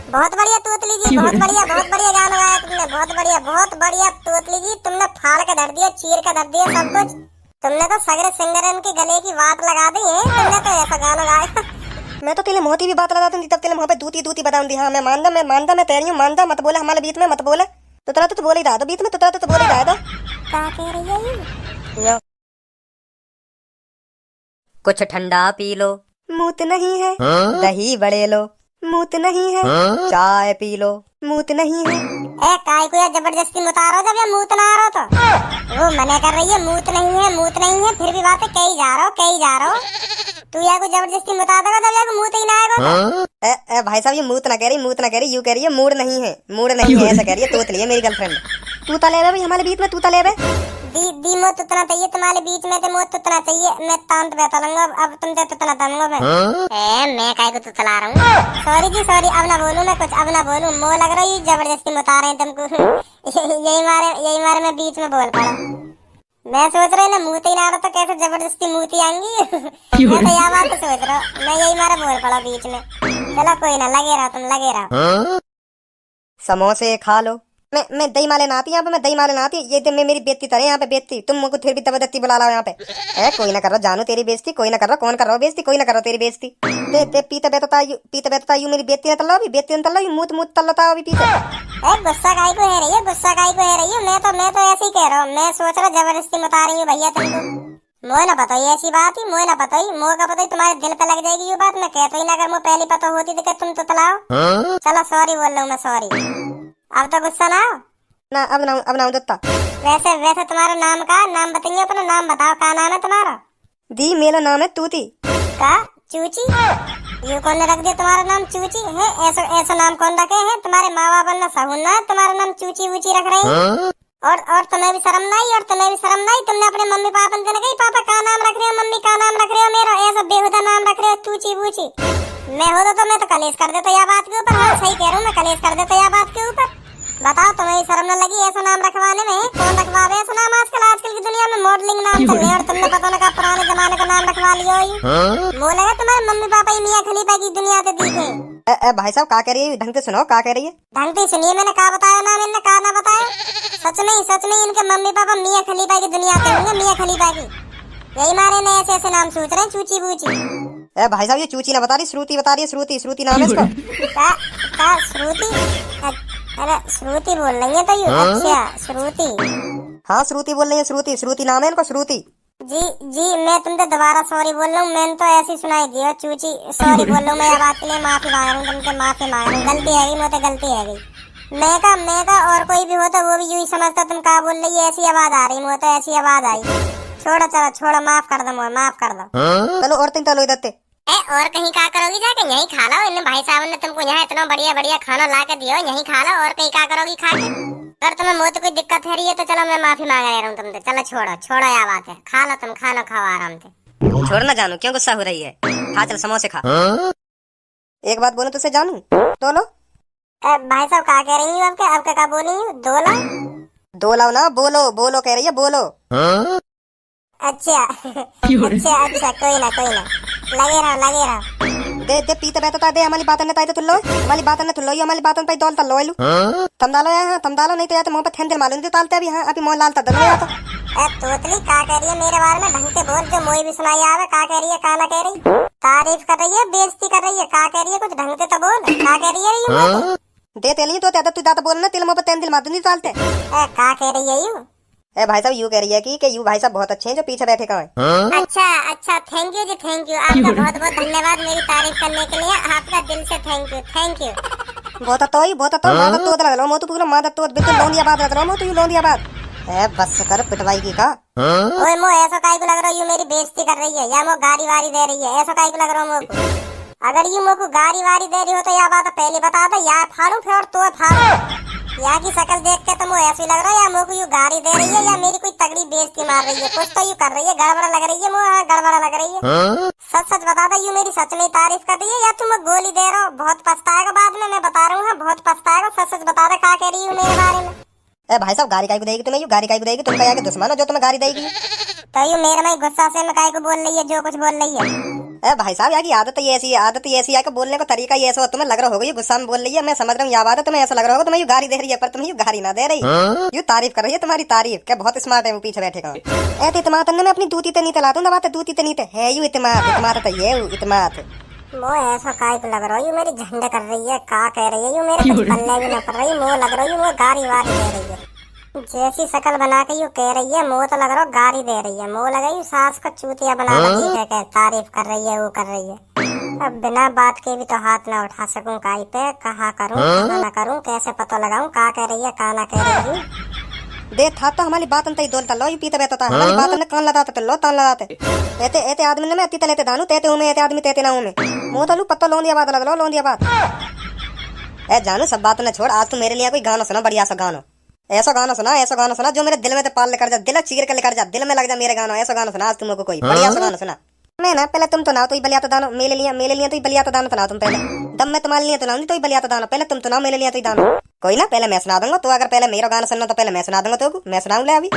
बहुत बढ़िया तोतली जी, बहुत बढ़िया गाना गाया तुमने, बहुत बढ़िया तोतली जी। तुमने फाड़ के धर दिया, चीर के धर दिया सब कुछ। तुमने तो सगरे सिंगरन के गले की बात लगा दी है। तुमने तो ऐसा गाना गाया। मैं तो तेरे मोती भी बात लगा दूंगी, तब तेरे मुंह पे दूती दूती बताऊंगी। हाँ मैं मानदा, मैं तेरी हूँ, मानदा मत बोले हमारे बीच में, मत बोले। तो तेरा तो बोल ही रहा था बीच में, तो तेरा तो बोल ही रहा था। क्या कह रही है ये? कुछ ठंडा पी लो। मूत नहीं है। दही बड़े लो। मूत नहीं है। चाय पी लो। मूत नहीं है। ए काय को यार जबरदस्ती मत आ रहा जब ये मूत ना आ रहा तो वो मना कर रही है मूत नहीं है, फिर भी बात है कहीं जा रहा हो। तू यार को जबरदस्ती बता देगा तब यार मूत ही ना आएगा। भाई साहब ये मूत ना कह रही, यूं कह रही है मूड नहीं है ऐसा कह रही है। तोतली है मेरी गर्लफ्रेंड। तू तले भाई हमारे बीच में, तू तले दी मोत उतना चाहिए तुम्हारे बीच में, तो मोत उतना चाहिए। मैं तांत बैठा लूंगा अब तुम तो उतना तलूंगा मैं काय को तुतला रहा हूँ। सॉरी जी सॉरी, अब ना बोलूं मैं कुछ, अब ना बोलूं। मो लग रहा है जबरदस्ती बता रहे हैं तुमको। यही मारे मैं बीच में बोल पड़ा। मैं सोच रहा ना मूती ना रहा तो कैसे जबरदस्ती मूती आएंगी। मैं तो यह बात सोच रहा हूँ, मैं यही मारे बोल पड़ा बीच में। चलो कोई ना, लगे रहो। समोसे खा लो। मैं दही माले ना आती यहाँ पे, मैं दही माले ना आती। ये मैं मेरी बेइज्जती करे यहाँ पे, बेइज्जती। तुम मुझको फिर भी जबरदस्ती बुला रहा हो यहाँ पे। कोई ना कर रहा जानू तेरी बेइज्जती, कोई ना कर रहा। कौन कर रहा हो बेइज्जती? कोई ना कर रहा तेरी बेइज्जती। ते पीते बेतता यू मेरी बेइज्जती ना तल्ला अभी, बेइज्जती ना तल्ला मूत तल्लता अभी पीछे। गुस्सा काहे को है रही है? मैं तो ऐसे ही कह रहा हूँ। मैं सोच रहा जबरदस्ती बता रही हूँ भैया तुमको। मोह ना पता ऐसी बात ही, मोह का पता ही तुम्हारे दिल पे लग जाएगी ये बात। मैं कहता ही ना, अगर मुझे पहली पता होती तो तुम तो तलाओ। चलो सॉरी बोल रहा हूँ मैं, सॉरी। अब तो गुस्सा ना हो ना। अब ना दत्ता। वैसे तुम्हारा नाम का नाम बताइए, अपना नाम बताओ। क्या नाम है तुम्हारा? दी मेरा नाम है तूती। का चूची? ये कौन ने रख दिया तुम्हारा नाम चूची है? ऐसा नाम कौन रखे हैं? तुम्हारे माँ बाप ने सहुन ना तुम्हारा नाम चूची वूची रख रहे हैं। और तुम्हें भी शर्म नहीं? तुमने अपने मम्मी पापा से कही पापा का नाम रख रहे हो, मम्मी का नाम रख रहे हो, मेरा ऐसा बेहुदा नाम रख रहे हो चूची वूची। मैं हो तो मैं तो कलेश कर देता यह बात के ऊपर। हाँ सही कह रहा हूँ, मैं कलेश कर देता यह बात के ऊपर। बताओ तुम्हें शर्म न लगी ऐसा नाम रखवाने में? कौन रखवावे ऐसा नाम? आजकल की दुनिया में मॉडलिंग नाम चल रहे हैं और तुमने पता ना पुराने जमाने का नाम रखवा लिया हो। बोलेगा तुम्हारे मम्मी पापा ही मियां खलीफा की दुनिया से दिखे। भाई साहब क्या कह रही है? ढंग से सुनो, क्या कह रही है? ढंग से सुनिए, मैंने कहा बताया नाम, इनने कहा ना बताया। सच नहीं इनके मम्मी पापा मियां खलीफा की दुनिया से होंगे, मियां खलीफा की। यही मारे ने ऐसे नाम सोच रहे हैं चूची बूची। भाई साहब ये चूची ना बता रही, श्रुति बता रही है। श्रुति नाम है इसका। क्या श्रुति? अरे श्रुति बोल रही है तो यू? अच्छा श्रुति। हाँ श्रुति बोल रही है, श्रुति नाम है इनको, श्रुति। जी मैं तुमसे दोबारा सॉरी बोल रहा हूँ। मैंने तो ऐसी सुनाई दी चूची। सॉरी बोल रहा हूँ मैं, बात के लिए माफी मांग रहा हूँ, तुमसे माफी मांग रहा हूँ। गलती है गई, मुझसे गलती है गई। मैं का और कोई भी होता वो भी यूं ही समझता तुम क्या बोल रही है। ऐसी आवाज आ रही, मुझे तो ऐसी आवाज आई। छोड़ो माफ कर दो। चलो और तीन तलो इधर। और कहीं क्या करोगी जाके? यहीं खा लो। इन भाई साहब ने तुमको यहाँ इतना बढ़िया खाना ला के दिया, यहीं खा लो। और कहीं क्या करोगी खा के? अगर तुम्हें मुझे तो कोई दिक्कत है रही है तो चलो मैं माफी मांग रहा हूँ तुमसे। चलो छोड़ो या बात है। खा लो, तुम खाना खाओ आराम से। छोड़ ना जानू, क्यों गुस्सा हो रही है? खा चल समोसे खा। एक बात बोलो तुझसे जानू, बोलो। भाई साहब क्या कह रही हूँ? अब क्या बोली हूँ? दो लाओ ना, बोलो कह रही है, बोलो। अच्छा कोई ना लगे रहो। दे पीते बैठता दे हमारी बात न ताई तो तुल्लो, हमारी बात न तुल्लो, हमारी बात न ताई दौल तल्लो आइलू। तम डालो यहाँ, तम डालो नहीं तो या तो मुंह पे थेंदल मालूम दे तालते अभी। हाँ अभी मोह लालता दलो या तो। तोतली क्या कह रही है मेरे बारे में? ढंग से बोल, जो मोई भी सुनाई आवे। क्या कह रही है? क्या ना कह रही? तारीफ कर रही है, बेइज्जती कर रही है? क्या कह रही है? कुछ ढंग से तो बोल, क्या कह रही है? देते नहीं तो तू ज्यादा बोलना, तिल मुंह पे तेंदल मार दूंगी तालते। क्या कह रही है यू? भाई साहब यू कह रही है कि यू भाई साहब बहुत अच्छे हैं जो पीछे बैठे कहाँ हैं। अच्छा thank you ji, thank you. आपका बहुत धन्यवाद मेरी तारीफ करने के लिए। आपका दिल से थैंक यू। बहुत मादत तो लग रहा हूं, तो पूरा मादत तो बिल्कुल लोंदिया बात लग रहा हूं, तो यू लोंदिया बात है। बस कर पिटवाई की का। ओए मो ऐसा काहे को लग रहा है? यू मेरी बेइज्जती कर रही है या मो गाड़ी वारी दे रही है? ऐसा काहे को लग रहा है मो? अगर यू मो को गाड़ी वारी दे रही हो तो यह बात पहले बता दो, या फाड़ू फिर तो फाड़ू। यहाँ की शक्ल देख के तो मुझे ऐसी लग रहा है या मुझको यू गाड़ी दे रही है या मेरी कोई तगड़ी बेइज्जती मार रही है। कुछ तो यू कर रही है, गड़बड़ लग रही है मुझे, गड़बड़ लग रही है। सच बता दो, यू मेरी सच में तारीफ कर रही है या तुम गोली दे रहे हो? बहुत पछताएगा बाद में, मैं बता रहा हूँ। बहुत पछताएगा। सच बता दे क्या कह रही हूँ मेरे बारे में। भाई साहब गाड़ी काहे को देगी तुम्हें? यू गाड़ी काहे को देगी? तुम क्या के दुश्मन हो जो तुम्हें गाड़ी देगी? तो यू मेरे में गुस्सा से मैं काहे को बोल रही है जो कुछ बोल रही है? ए भाई साहब, यहाँ की आदत ही ऐसी है, आदत ही ऐसी है कि बोलने का तरीका ही ऐसा हो। तुम्हें लग रहा होगा ये गुस्सा में बोल रही है, मैं समझ रहा हूँ। यह बात है, तुम्हें ऐसा लग रहा होगा तुम्हें यू गाली दे रही है, पर तुम्हें यू गाली ना दे रही, यू तारीफ कर रही है तुम्हारी तारीफ। क्या बहुत स्मार्ट है वो पीछे बैठे का। ऐसे इतमात मैं अपनी दूती ते नहीं तलाता हूँ, दबाते दूती ते नहीं है यू इतमात, इतमात तो ये इतमात। वो ऐसा काय को लग रहा है, यू मेरी झंडे कर रही है, का कह रही है, यू मेरे कुछ पल्ले भी ना पड़ रही, वो लग रहा है वो गारी वारी दे रही है। जैसी शकल बना के यू कह रही है, मुँह तो लग रहा है गारी दे रही है, मुँह लगा यू सास को चूतिया बना के तारीफ कर रही है, वो कर रही है। अब बिना बात के भी तो हाथ ना उठा सकूं काई पे, कहा करूं कहा ना करूं, कैसे पता लगाऊं का कह रही है का ना कह रही है। दे था तो हमारी बात अंत ही दोलता लो यू पीते बैठता हमारी बात ने कान लगाते तो लो तान लगाते। एते एते आदमी ने मैं अति तलेते दानू तेते हूं मैं, एते आदमी तेते ना हूं मैं। मुंह तलू पत्ता लोन दिया बात लग लो, लोन दिया बात। ए जानू सब बात ने छोड़, आज तू मेरे लिए कोई गाना सुना, बढ़िया सा गाना, ऐसा गाना सुना, ऐसा गाना सुना जो मेरे दिल में पाल लेकर जा, दिल चीर के लेकर जा, दिल में लग जा मेरे गाना। ऐसा गाना सुना आज तुमको कोई बढ़िया सा गाना सुना। मैं ना पहले तुम तो ना तो ही बलिया तो दानो, मेरे लिए तो ही बलिया तो दानो सुना तुम पहले। दम में तुम्हारे लिए तो ना तो ही बलिया तो दानो, पहले तुम तो ना मेरे लिए तो ही दानो। कोई ना, पहले मैं सुना दूंगा, तो अगर पहले मेरा गाना सुनना तो पहले मैं सुना दूंगा तो मैं सुनाऊं ले अभी।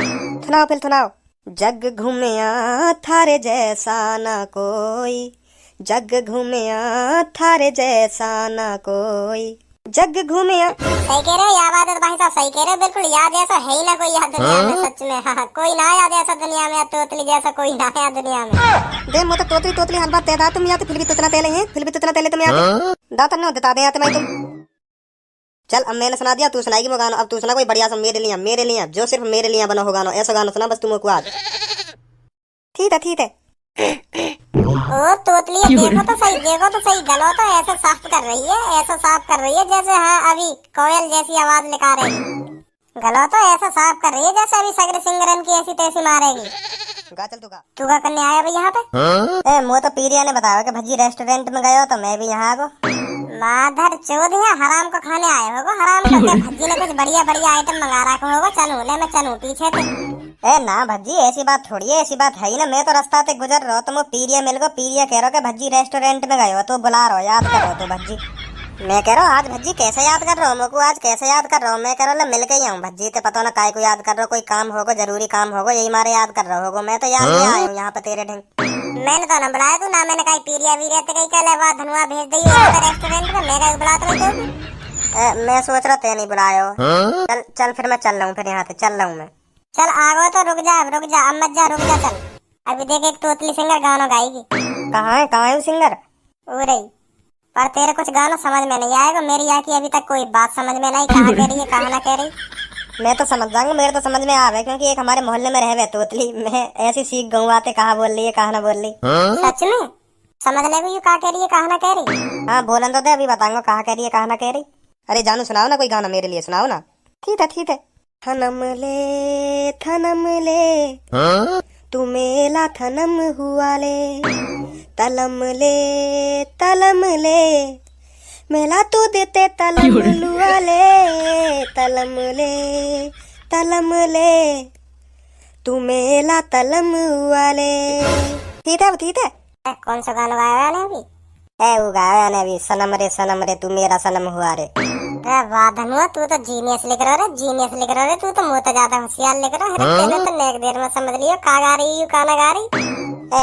सुनाओ फिर सुनाओ। जग घूमिया थारे जैसा ना कोई, जग घूमिया थारे जैसा ना कोई, जग घूमिया। सही कह रहे हो, याद है भाई साहब, सही कह रहे हो, बिल्कुल याद ऐसा है ही ना कोई याद दुनिया में, सच में। हाँ, कोई ना याद ऐसा दुनिया में, तोतली जैसा कोई ना याद दुनिया में। दे मुझे तोतली तोतली हर बात तेरा तुम याद, फिर भी तुतना तेले हैं, फिर भी तुतना तेले तुम याद दाता ना बता दे आते मैं तुम। चल अब मैंने सुना दिया, तू सुनाएगी वो गाना। अब तू सुना कोई बढ़िया सा मेरे लिए जो सिर्फ मेरे लिए बना हो गाना। ऐसा गाना सुना बस तुमको आज। ठीक है ठीक है। ओ तोतली देखो तो सही, देखो तो सही, गलो तो ऐसा साफ कर रही है, ऐसा साफ कर रही है जैसे हाँ अभी कोयल जैसी आवाज निकाल रही। गलो तो ऐसा साफ कर रही है जैसे अभी सगरे सिंगरन की ऐसी तैसी मारेगी। गा चल तू गा। तू क्या करने आया भाई यहाँ पे? ए मुझे तो पीरिया ने बताया कि भजी रेस्टोरेंट में गए हो तो मैं भी यहाँ आ गो। माधर चौध है, हराम को खाने आए होगो, हराम को क्या भज्जी ने कुछ बढ़िया बढ़िया आइटम मंगा रखा होगा, चलूं ले मैं चलूं पीछे तो। ए ना भज्जी ऐसी बात थोड़ी है, ऐसी बात है ही ना। मैं तो रास्ता से गुजर रहा हूँ, तुम पीरिया मिल गो, पीरिया कह रहा हो कि भज्जी रेस्टोरेंट में गए हो तो बुला रहा हो, याद कर रहा हो तो भज्जी। मैं कह रहा हूँ आज भज्जी कैसे याद कर रहा हूँ मुझको, आज कैसे याद कर रहा हूँ। मैं कह रहा हूँ मिल के ही आऊँ भज्जी, तो पता ना काय को याद कर रहा हो, कोई काम होगा, जरूरी काम होगा, यही मारे याद कर रहा होगा। मैं तो याद नहीं आया हूँ यहाँ पे तेरे ढंग। मैंने तो ना बुलाया तू ना, मैंने कहीं पीरिया वीरिया तो कहीं कह बात धनुआ भेज दी रेस्टोरेंट में, मेरा बुला तो नहीं। मैं सोच रहा थे नहीं बुलाया हो। चल चल फिर मैं चल रहा हूँ, फिर यहाँ से चल रहा हूँ मैं। चल आगो तो रुक जा अब मत जा, रुक जा चल। अभी देख एक तोतली सिंगर गाना गाएगी। कहाँ है वो सिंगर? ओ रही, पर तेरे कुछ गाना समझ में नहीं आएगा, मेरी यहाँ की अभी तक कोई बात समझ में नहीं, कहाँ कह रही है कहाँ ना कह रही। मैं तो समझ जाऊंगा, मेरे तो समझ में आवे, क्योंकि एक हमारे मोहल्ले में रह तोतली, मैं ऐसी सीख गऊ आते कहाँ बोल रही है कहाँ ना बोल रही। सच में समझ ले यू कहाँ कह रही है कहाँ ना कह रही। हाँ बोलन तो दे, अभी बताऊंगा कहाँ कह रही है कहाँ ना कह रही। अरे जानू सुनाओ ना कोई गाना मेरे लिए, सुनाओ ना। ठीक है ठीक है। थनम ले तू मेला थनम हुआ ले, तलम ले मेला तू देते तलम लुआ ले, तलम ले तू मेला तलम हुआ ले। ठीक है। कौन सा गाना गाया है अभी? वो गाया ने अभी, सनम रे तू मेरा सनम हुआ रे। वाह धनुआ, तू तो जीनियस लिख रहा है, जीनियस लिख रहा है, तू तो मुझे तो ज्यादा होशियार लिख रहा है। तेरे तो नेक देर में समझ लियो का गा रही है का ना गा रही।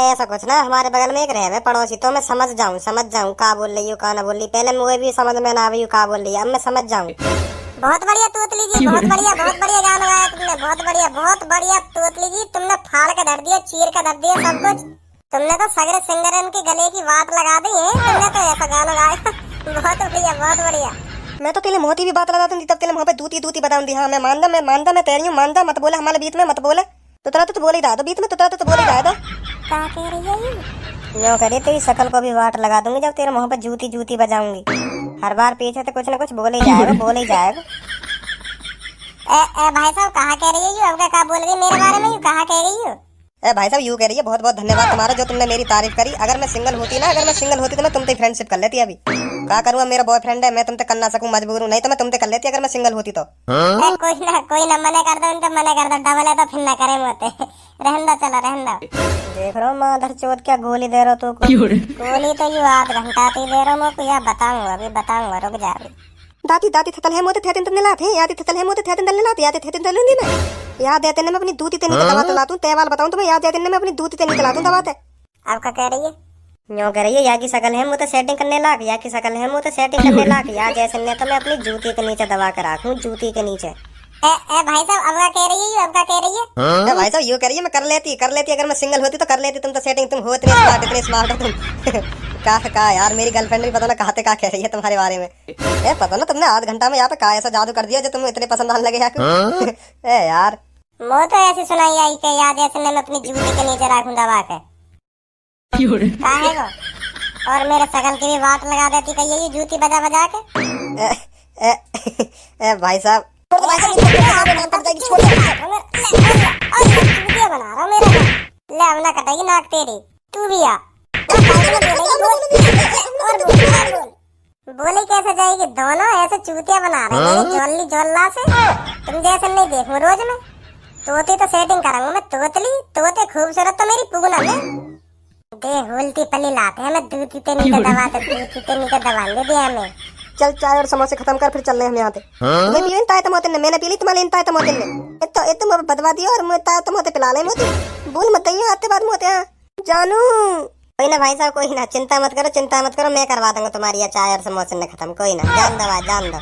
ऐसा कुछ ना, हमारे बगल में एक रहे पड़ोसी, तो मैं समझ जाऊं का बोल रही हूँ का ना बोल रही। पहले मुझे भी समझ में ना आई का बोल रही है, अब मैं समझ जाऊं। बहुत बढ़िया तोतली जी, बहुत बढ़िया गाना गाया तुमने, बहुत बढ़िया तोतली जी, तुमने फाड़ के धर दिया, चीर के धर दिया सब कुछ। तुमने तो सगरे सिंगरन के गले की बात लगा दी है, तुमने तो ऐसा गाना गाया। बहुत बढ़िया। मैं तो तेरे मोती भी बात लगा दूंगी, तब तेरे मुंह पे दूती बताऊं दी। हाँ मैं मानदा मैं तेरी हूँ, मानदा मत बोले हमारे बीच में, मत बोले। तो बोल ही रहा था बीच में, तो बोल ही रहा था। क्या कह रही है यूं करिए तेरी शकल को भी वाट लगा दूंगी जब तेरे मुंह पे जूती बजाऊंगी। हर बार पीछे से कुछ ना कुछ बोल ही जाएगा। ए भाई साहब कहाँ कह रही है यू, अब क्या बोल रही है मेरे बारे में, यू कहाँ कह रही है? ए भाई साहब यूं कह रही है, बहुत धन्यवाद तुम्हारा जो तुमने मेरी तारीफ करी। अगर मैं सिंगल होती तो मैं तुमसे फ्रेंडशिप कर लेती। अभी क्या करूँ, मेरा बॉयफ्रेंड है, मैं तुमसे कर ना सकूं, मजबूर हूँ, नहीं तो मैं तुमसे कर लेती अगर मैं सिंगल होती तो। कोई ना मना कर दो, डबल है तो फिर ना करे मोते। रहन दो। देख रहा हूँ माधर चौथ क्या गोली दे रहा हो तू। गोली तो यू आध घंटा दे रहा हूँ मैं, या बताऊंगा रुक जा। दाती थतल है मोते थे तन्ने लाते याद थतल है मोते थे तन्ने लाते याद थे तन्ने लूंगी मैं। याद देते ने मैं अपनी दूती ते नहीं दबा तलातूं, तेवाल बताऊं तुम्हें, याद देते ने मैं अपनी दूती ते नहीं तलातूं दबाते। अब क्या कह रही है? यूं कह रही है, या की शकल है मुँह तो सेटिंग करने लाग, या की शकल है मुँह तो सेटिंग करने लाग। या जैसे ने तो मैं अपनी जूती के नीचे दबा कर रखूं, जूती के नीचे। ए भाई साहब, अब क्या कह रही है, अब क्या कह रही है? भाई साहब यूँ कह रही है, मैं कर लेती अगर मैं सिंगल होती तो कर लेती। तुम तो सेटिंग, तुम हो इतने स्मार्ट हो तुम। कहा यार, मेरी गर्लफ्रेंड भी पता ना कहा कह रही है तुम्हारे बारे में। पता ना तुमने आध घंटा में यहाँ पे कहा ऐसा जादू कर दिया जो तुम्हें इतने पसंद आने लगे यार। वो तो ऐसी सुनाई आई कि याद ऐसे मैं अपनी जूती के नीचे रखूं दबा के। कहा है वो? और मेरे शकल की भी वाट लगा देती कही ये जूती बजा बजा के। भाई साहब बना रहा मेरा ले हमला कटेगी नाक तेरी। तू भी आ बोली कैसे जाएगी? दोनों ऐसे चूतिया बना रहे हैं जोली जोल्ला से। तुम जैसे नहीं देखूं रोज में। तोते तो सेटिंग करूंगा मैं, तोतली तोते खूबसूरत तो मेरी पूगना में दे हुलती पली लाते हैं। मैं दूती ते नीचे दबाते, दूती ते नीचे दबाने दिया हमें। चल चाय और समोसे खत्म कर, फिर चल रहे हम यहाँ पे। तुम्हें पी ताय तमोते ने, मैंने पी ली तुम्हारे ताय तमोते ने। ये तो मैं बदवा दिया और मैं ताय तमोते पिला ले मोती। बोल मत ही आते बाद मोते हैं जानू। कोई ना भाई साहब, कोई ना, चिंता मत करो, चिंता मत करो, मैं करवा दूंगा तुम्हारी चाय और समोसे ने खत्म। कोई ना, जान दो भाई, जान दो।